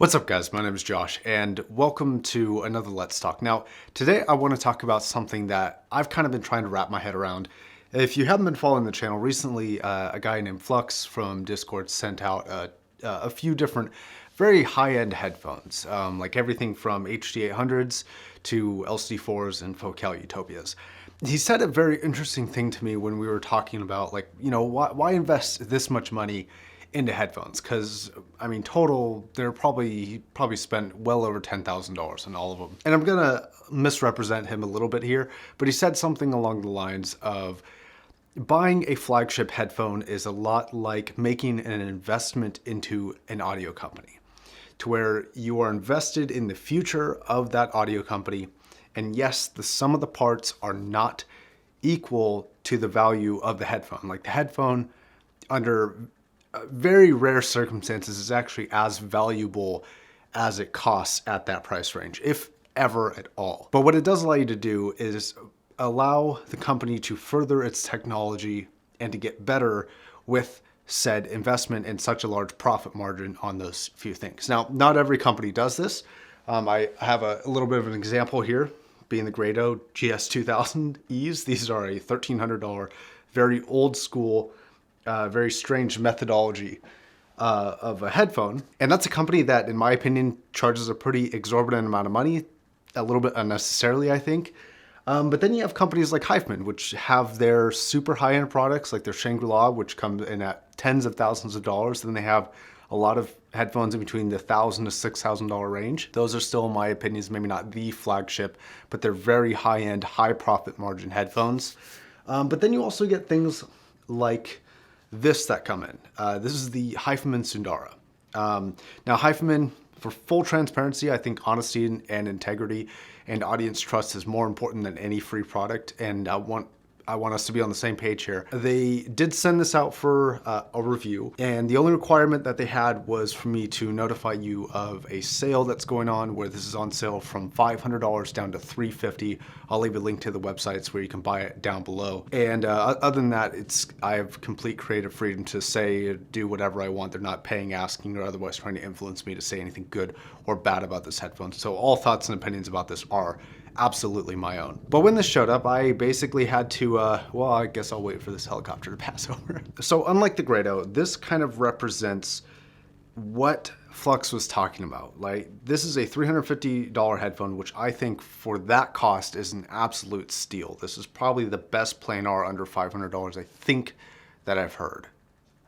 What's up guys, my name is Josh and welcome to another Let's Talk. Now, today I want to talk about something that I've kind of been trying to wrap my head around. If you haven't been following the channel recently, a guy named Flux from Discord sent out a few different very high-end headphones, like everything from HD800s to LCD4s and Focal Utopias. He said a very interesting thing to me when we were talking about, like, you know, why invest this much money into headphones? Because I mean, total, he probably spent well over $10,000 on all of them. And I'm gonna misrepresent him a little bit here, but he said something along the lines of buying a flagship headphone is a lot like making an investment into an audio company, to where you are invested in the future of that audio company. And yes, the sum of the parts are not equal to the value of the headphone. Like the headphone, under very rare circumstances, is actually as valuable as it costs at that price range, if ever at all. But what it does allow you to do is allow the company to further its technology and to get better with said investment and such a large profit margin on those few things. Now, not every company does this. I have a little bit of an example here, being the Grado GS2000Es. These are a $1,300, very old school, very strange methodology of a headphone. And that's a company that, in my opinion, charges a pretty exorbitant amount of money, a little bit unnecessarily, I think. But then you have companies like Hifiman, which have their super high-end products, like their Shangri-La, which come in at tens of thousands of dollars. Then they have a lot of headphones in between the $1,000 to $6,000 range. Those are still, in my opinion, maybe not the flagship, but they're very high-end, high profit margin headphones. But then you also get things like this that come in. This is the Hifiman Sundara. Now, Hifiman, for full transparency, I think honesty and integrity and audience trust is more important than any free product, and I want us to be on the same page here. They did send this out for a review, and the only requirement that they had was for me to notify you of a sale that's going on, where this is on sale from $500 down to $350. I'll leave a link to the websites where you can buy it down below. And other than that, I have complete creative freedom to say, do whatever I want. They're not paying, asking, or otherwise trying to influence me to say anything good or bad about this headphone. So all thoughts and opinions about this are absolutely my own. But when this showed up, I basically had to, well, I guess I'll wait for this helicopter to pass over. So unlike the Grado, this kind of represents what Flux was talking about. Like, this is a $350 headphone, which I think for that cost is an absolute steal. This is probably the best planar under $500 I think that I've heard.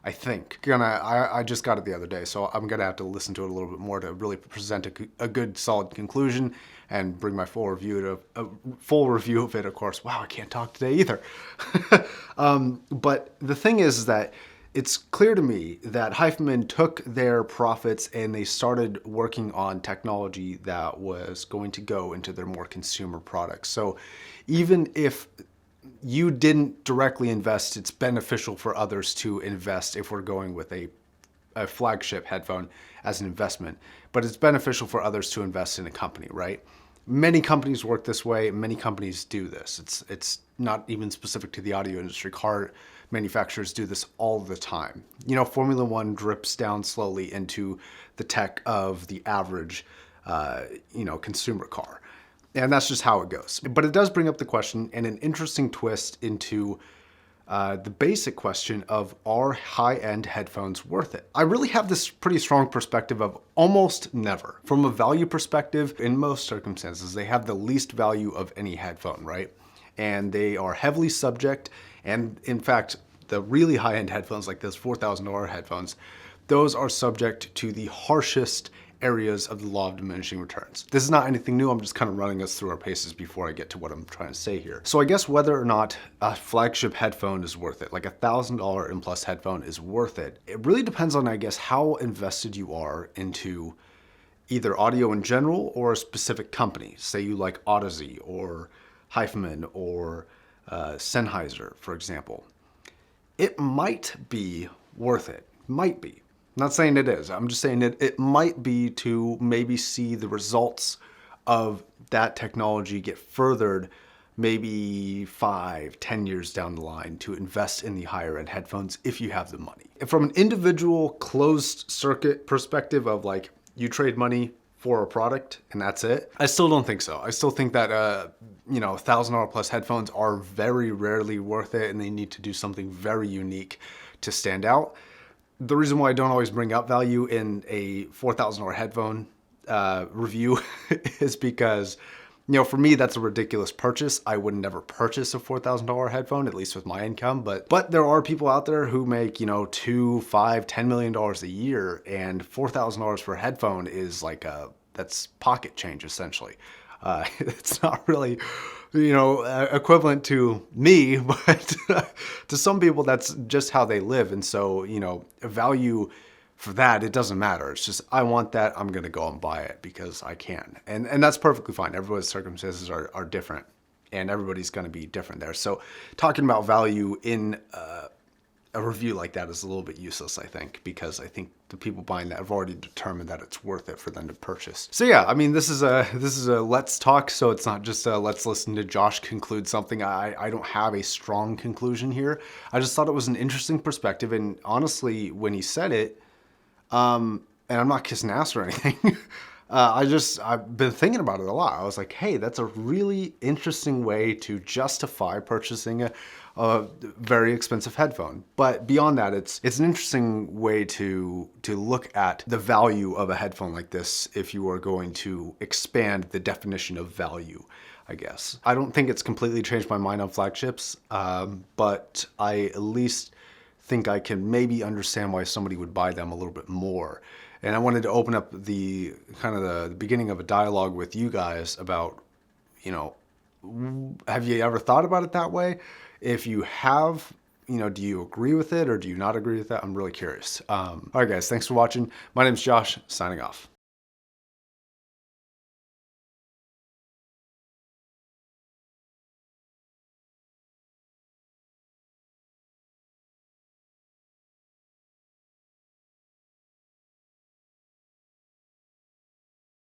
I think. I just got it the other day, so I'm gonna have to listen to it a little bit more to really present a good, solid conclusion and bring my full review of it. Of course, wow, I can't talk today either. But the thing is that it's clear to me that Hifiman took their profits and they started working on technology that was going to go into their more consumer products. So even if you didn't directly invest, it's beneficial for others to invest if we're going with a flagship headphone as an investment. But it's beneficial for others to invest in a company, right? Many companies work this way. Many companies do this. It's not even specific to the audio industry. Car manufacturers do this all the time. You know, Formula One drips down slowly into the tech of the average, consumer car. And that's just how it goes. But it does bring up the question and an interesting twist into the basic question of, are high-end headphones worth it? I really have this pretty strong perspective of almost never. From a value perspective, in most circumstances, they have the least value of any headphone, right? And they are heavily subject, and in fact, the really high-end headphones, like those $4,000 headphones, those are subject to the harshest areas of the law of diminishing returns. This is not anything new. I'm just kind of running us through our paces before I get to what I'm trying to say here. So I guess whether or not a flagship headphone is worth it, like $1,000 and plus headphone is worth it, it really depends on, I guess, how invested you are into either audio in general or a specific company. Say you like Odyssey or Hifiman or Sennheiser, for example. It might be worth it. Might be. Not saying it is. I'm just saying it might be to maybe see the results of that technology get furthered maybe 5-10 years down the line to invest in the higher end headphones if you have the money. From an individual closed circuit perspective of like you trade money for a product and that's it. I still don't think so. I still think that, $1,000 plus headphones are very rarely worth it, and they need to do something very unique to stand out. The reason why I don't always bring up value in a $4,000 headphone review is because, for me, that's a ridiculous purchase. I would never purchase a $4,000 headphone, at least with my income. But there are people out there who make, $2, $5, $10 million a year, and $4,000 for a headphone is like that's pocket change essentially. It's not really, equivalent to me, but to some people that's just how they live. And so, value for that, it doesn't matter. It's just, I want that, I'm gonna go and buy it because I can. And that's perfectly fine. Everybody's circumstances are different, and everybody's gonna be different there. So talking about value in a review like that is a little bit useless, I think, because I think the people buying that have already determined that it's worth it for them to purchase. So yeah, I mean, this is a let's talk, so it's not just let's listen to Josh conclude something. I don't have a strong conclusion here. I just thought it was an interesting perspective, and honestly, when he said it, and I'm not kissing ass or anything, I've been thinking about it a lot. I was like, hey, that's a really interesting way to justify purchasing a very expensive headphone. But beyond that, it's an interesting way to look at the value of a headphone like this if you are going to expand the definition of value, I guess. I don't think it's completely changed my mind on flagships, but I at least think I can maybe understand why somebody would buy them a little bit more. And I wanted to open up the kind of the beginning of a dialogue with you guys about, have you ever thought about it that way? If you have, do you agree with it or do you not agree with that? I'm really curious. All right, guys, thanks for watching. My name's Josh, signing off.